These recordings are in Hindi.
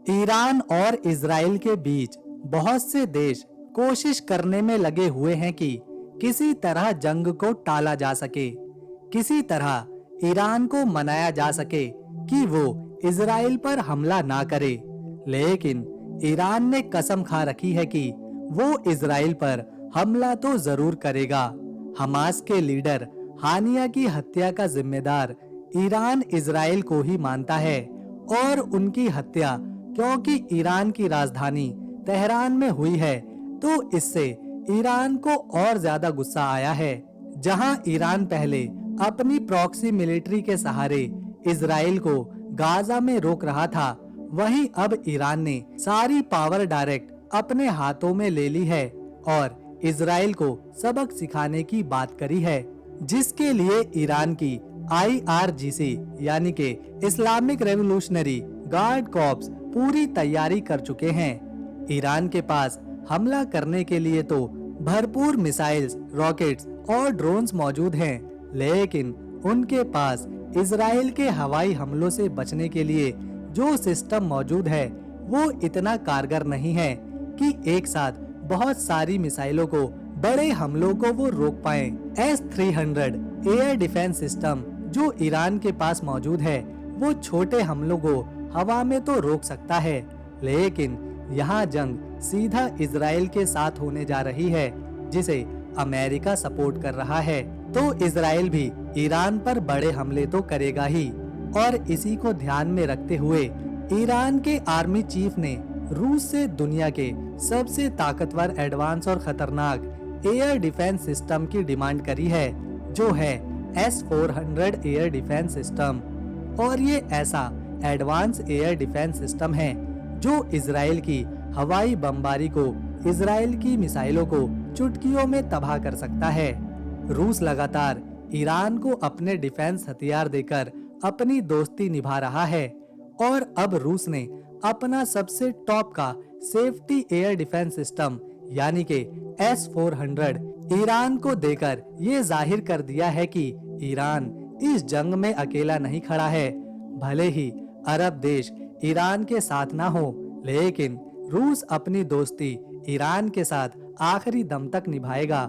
ईरान और इजराइल के बीच बहुत से देश कोशिश करने में लगे हुए हैं कि किसी तरह जंग को टाला जा सके। किसी तरह ईरान को मनाया जा सके कि वो इजराइल पर हमला ना करे। लेकिन ईरान ने कसम खा रखी है कि वो इजराइल पर हमला तो जरूर करेगा। हमास के लीडर हानिया की हत्या का जिम्मेदार ईरान इजराइल को ही मानता है और उनकी हत्या क्योंकि ईरान की राजधानी तेहरान में हुई है, तो इससे ईरान को और ज्यादा गुस्सा आया है। जहां ईरान पहले अपनी प्रॉक्सी मिलिट्री के सहारे इजराइल को गाजा में रोक रहा था, वहीं अब ईरान ने सारी पावर डायरेक्ट अपने हाथों में ले ली है और इजराइल को सबक सिखाने की बात करी है, जिसके लिए ईरान की IRGC यानी कि इस्लामिक रेवोल्यूशनरी गार्ड कॉर्प्स पूरी तैयारी कर चुके हैं। ईरान के पास हमला करने के लिए तो भरपूर मिसाइल्स, रॉकेट्स और ड्रोन्स मौजूद हैं, लेकिन उनके पास इजराइल के हवाई हमलों से बचने के लिए जो सिस्टम मौजूद है वो इतना कारगर नहीं है कि एक साथ बहुत सारी मिसाइलों को, बड़े हमलों को वो रोक पाए। S-300 एयर डिफेंस सिस्टम जो ईरान के पास मौजूद है वो छोटे हमलों को हवा में तो रोक सकता है, लेकिन यहाँ जंग सीधा इजराइल के साथ होने जा रही है, जिसे अमेरिका सपोर्ट कर रहा है, तो इजराइल भी ईरान पर बड़े हमले तो करेगा ही। और इसी को ध्यान में रखते हुए ईरान के आर्मी चीफ ने रूस से दुनिया के सबसे ताकतवर, एडवांस और खतरनाक एयर डिफेंस सिस्टम की डिमांड करी है, जो है S-400 एयर डिफेंस सिस्टम। और ये ऐसा एडवांस एयर डिफेंस सिस्टम है जो इजराइल की हवाई बमबारी को, इजराइल की मिसाइलों को चुटकियों में तबाह कर सकता है। रूस लगातार ईरान को अपने डिफेंस हथियार देकर अपनी दोस्ती निभा रहा है और अब रूस ने अपना सबसे टॉप का सेफ्टी एयर डिफेंस सिस्टम यानी कि S-400 ईरान को देकर ये जाहिर कर दिया है कि ईरान इस जंग में अकेला नहीं खड़ा है। भले ही अरब देश ईरान के साथ ना हो, लेकिन रूस अपनी दोस्ती ईरान के साथ आखिरी दम तक निभाएगा।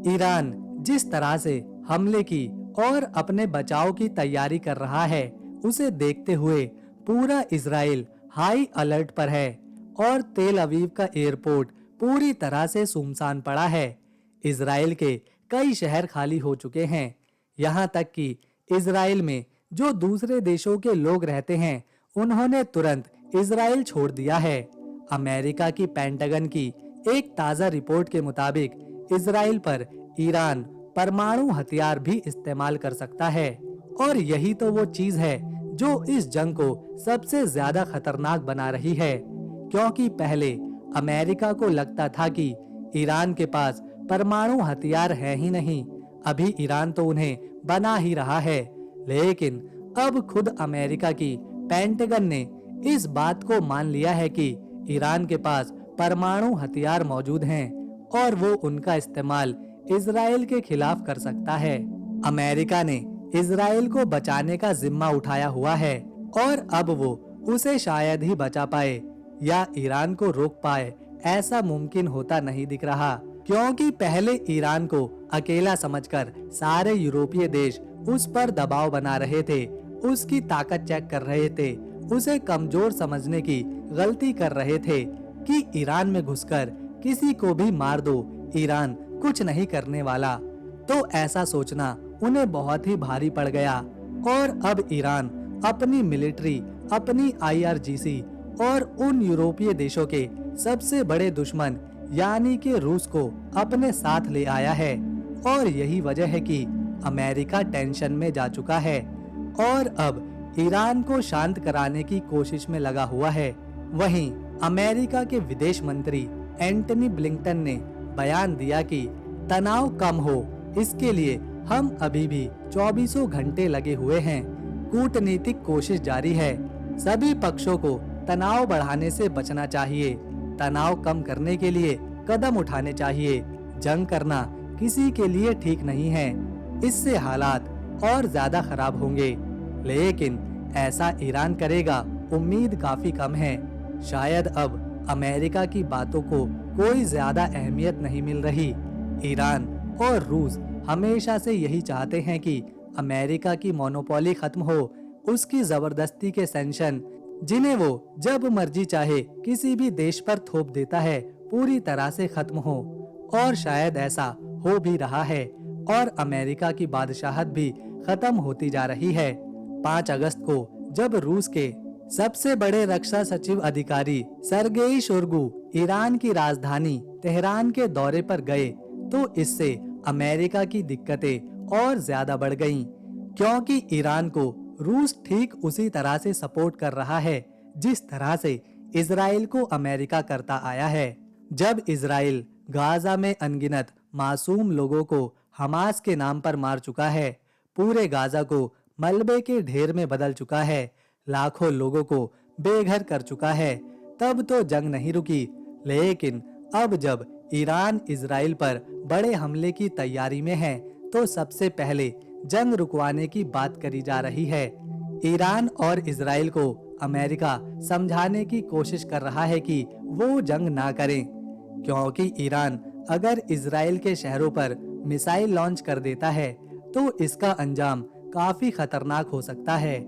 ईरान जिस तरह से हमले की और अपने बचाव की तैयारी कर रहा है, उसे देखते हुए पूरा इजराइल हाई अलर्ट पर है और तेल अवीव का एयरपोर्ट पूरी तरह से सुनसान पड़ा है। इजराइल के कई शहर खाली हो चुके हैं, यहाँ तक कि इजराइल में जो दूसरे देशों के लोग रहते हैं उन्होंने तुरंत इजराइल छोड़ दिया है। अमेरिका की पेंटागन की एक ताजा रिपोर्ट के मुताबिक इजराइल पर ईरान परमाणु हथियार भी इस्तेमाल कर सकता है और यही तो वो चीज है जो इस जंग को सबसे ज्यादा खतरनाक बना रही है, क्योंकि पहले अमेरिका को लगता था कि ईरान के पास परमाणु हथियार है ही नहीं, अभी ईरान तो उन्हें बना ही रहा है, लेकिन अब खुद अमेरिका की पेंटागन ने इस बात को मान लिया है कि ईरान के पास परमाणु हथियार मौजूद हैं और वो उनका इस्तेमाल इजराइल के खिलाफ कर सकता है। अमेरिका ने इजराइल को बचाने का जिम्मा उठाया हुआ है और अब वो उसे शायद ही बचा पाए या ईरान को रोक पाए, ऐसा मुमकिन होता नहीं दिख रहा, क्योंकि पहले ईरान को अकेला समझकर सारे यूरोपीय देश उस पर दबाव बना रहे थे, उसकी ताकत चेक कर रहे थे, उसे कमजोर समझने की गलती कर रहे थे कि ईरान में घुसकर किसी को भी मार दो, ईरान कुछ नहीं करने वाला। तो ऐसा सोचना उन्हें बहुत ही भारी पड़ गया और अब ईरान अपनी मिलिट्री, अपनी IRGC और उन यूरोपीय देशों के सबसे बड़े दुश्मन यानी कि रूस को अपने साथ ले आया है और यही वजह है कि अमेरिका टेंशन में जा चुका है और अब ईरान को शांत कराने की कोशिश में लगा हुआ है। वहीं अमेरिका के विदेश मंत्री एंटनी ब्लिंकन ने बयान दिया कि तनाव कम हो, इसके लिए हम अभी भी 24 घंटे लगे हुए हैं, कूटनीतिक कोशिश जारी है, सभी पक्षों को तनाव बढ़ाने से बचना चाहिए, तनाव कम करने के लिए कदम उठाने चाहिए, जंग करना किसी के लिए ठीक नहीं है, इससे हालात और ज्यादा खराब होंगे, लेकिन ऐसा ईरान करेगा उम्मीद काफी कम है। शायद अब अमेरिका की बातों को कोई ज्यादा अहमियत नहीं मिल रही। ईरान और रूस हमेशा से यही चाहते हैं कि अमेरिका की मोनोपोली खत्म हो, उसकी जबरदस्ती के सैंक्शन जिन्हें वो जब मर्जी चाहे किसी भी देश पर थोप देता है, पूरी तरह से खत्म हो। और शायद ऐसा हो भी रहा है और अमेरिका की बादशाहत भी खत्म होती जा रही है। 5 अगस्त को जब रूस के सबसे बड़े रक्षा सचिव अधिकारी सरगेई शोइगु ईरान की राजधानी तेहरान के दौरे पर गए, तो इससे अमेरिका की दिक्कतें और ज्यादा बढ़ गईं, क्योंकि ईरान को रूस ठीक उसी तरह से सपोर्ट कर रहा है जिस तरह से इजराइल को अमेरिका करता आया है। जब इजराइल गाजा में अनगिनत मासूम लोगों को हमास के नाम पर मार चुका है, पूरे गाजा को मलबे के ढेर में बदल चुका है, लाखों लोगों को बेघर कर चुका है, तब तो जंग नहीं रुकी। लेकिन अब जब ईरान इजराइल पर बड़े हमले की तैयारी में है, तो सबसे पहले जंग रुकवाने की बात करी जा रही है। ईरान और इजराइल को अमेरिका समझाने की कोशिश कर रहा है कि वो जंग ना करें, क्योंकि ईरान अगर इजराइल के शहरों पर मिसाइल लॉन्च कर देता है तो इसका अंजाम काफी खतरनाक हो सकता है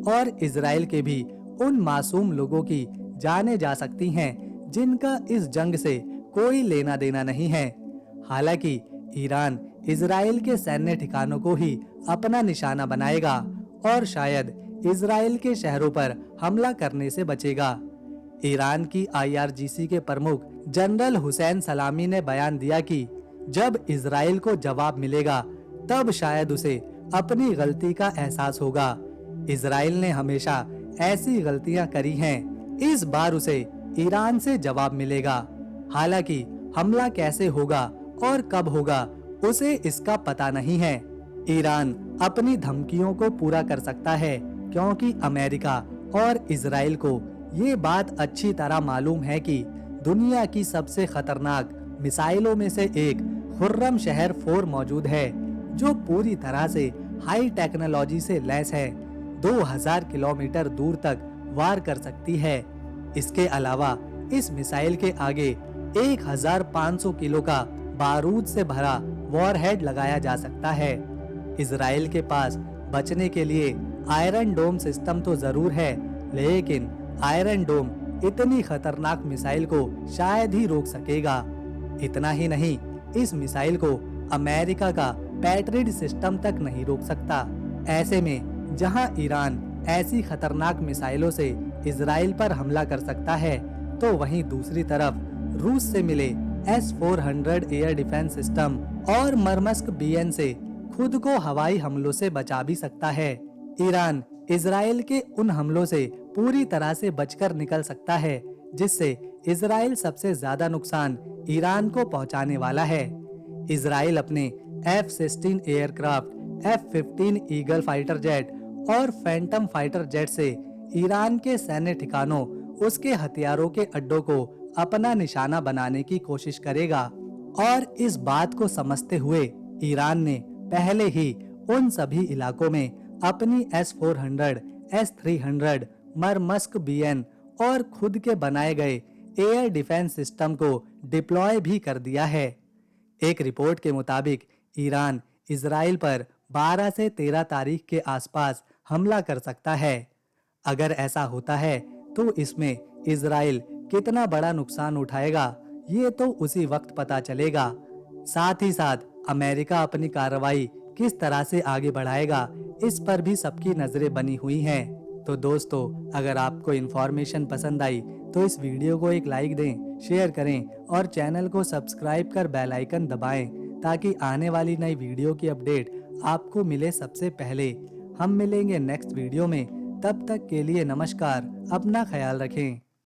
और इजराइल के भी उन मासूम लोगों की जानें जा सकती हैं जिनका इस जंग से कोई लेना देना नहीं है। हालांकि ईरान इजराइल के सैन्य ठिकानों को ही अपना निशाना बनाएगा और शायद इजराइल के शहरों पर हमला करने से बचेगा। ईरान की IRGC के प्रमुख जनरल हुसैन सलामी ने बयान दिया कि जब इजराइल को जवाब मिलेगा तब शायद उसे अपनी गलती का एहसास होगा। इजराइल ने हमेशा ऐसी गलतियां करी हैं, इस बार उसे ईरान से जवाब मिलेगा। हालांकि हमला कैसे होगा और कब होगा उसे इसका पता नहीं है। ईरान अपनी धमकियों को पूरा कर सकता है क्योंकि अमेरिका और इजराइल को ये बात अच्छी तरह मालूम है कि दुनिया की सबसे खतरनाक मिसाइलों में से एक खुर्रम शहर 4 मौजूद है, जो पूरी तरह से हाई टेक्नोलॉजी से लैस है, 2000 किलोमीटर दूर तक वार कर सकती है। इसके अलावा इस मिसाइल के आगे 1500 किलो का बारूद से भरा वॉरहेड लगाया जा सकता है। इजराइल के पास बचने के लिए आयरन डोम सिस्टम तो जरूर है, लेकिन आयरन डोम इतनी खतरनाक मिसाइल को शायद ही रोक सकेगा। इतना ही नहीं, इस मिसाइल को अमेरिका का पैट्रियट सिस्टम तक नहीं रोक सकता। ऐसे में जहां ईरान ऐसी खतरनाक मिसाइलों से इजराइल पर हमला कर सकता है, तो वहीं दूसरी तरफ रूस से मिले S-400 एयर डिफेंस सिस्टम और मरमस्क BN से खुद को हवाई हमलों से बचा भी सकता है। ईरान इजराइल के उन हमलों से पूरी तरह से बचकर निकल सकता है, जिससे इजराइल सबसे ज्यादा नुकसान ईरान को पहुंचाने वाला है। इजराइल अपने F-16 aircraft, F-15 eagle fighter jet और फैंटम फाइटर जेट से ईरान के सैन्य ठिकानों, उसके हथियारों के अड्डों को अपना निशाना बनाने की कोशिश करेगा। और इस बात को समझते हुए ईरान ने पहले ही उन सभी इलाकों में अपनी S-400, S-300, मरमस्क BN और खुद के बनाए गए एयर डिफेंस सिस्टम को डिप्लॉय भी कर दिया है। एक रिपोर्ट के मुताबिक ईरान इजराइल पर 12 से 13 तारीख के आसपास हमला कर सकता है। अगर ऐसा होता है तो इसमें इजराइल कितना बड़ा नुकसान उठाएगा, ये तो उसी वक्त पता चलेगा। साथ ही साथ अमेरिका अपनी कार्रवाई किस तरह से आगे बढ़ाएगा, इस पर भी सबकी नजरें बनी हुई हैं। तो दोस्तों, अगर आपको इन्फॉर्मेशन पसंद आई तो इस वीडियो को एक लाइक दें, शेयर करें और चैनल को सब्सक्राइब कर बेल आइकन दबाएं, ताकि आने वाली नई वीडियो की अपडेट आपको मिले सबसे पहले। हम मिलेंगे नेक्स्ट वीडियो में, तब तक के लिए नमस्कार, अपना ख्याल रखें।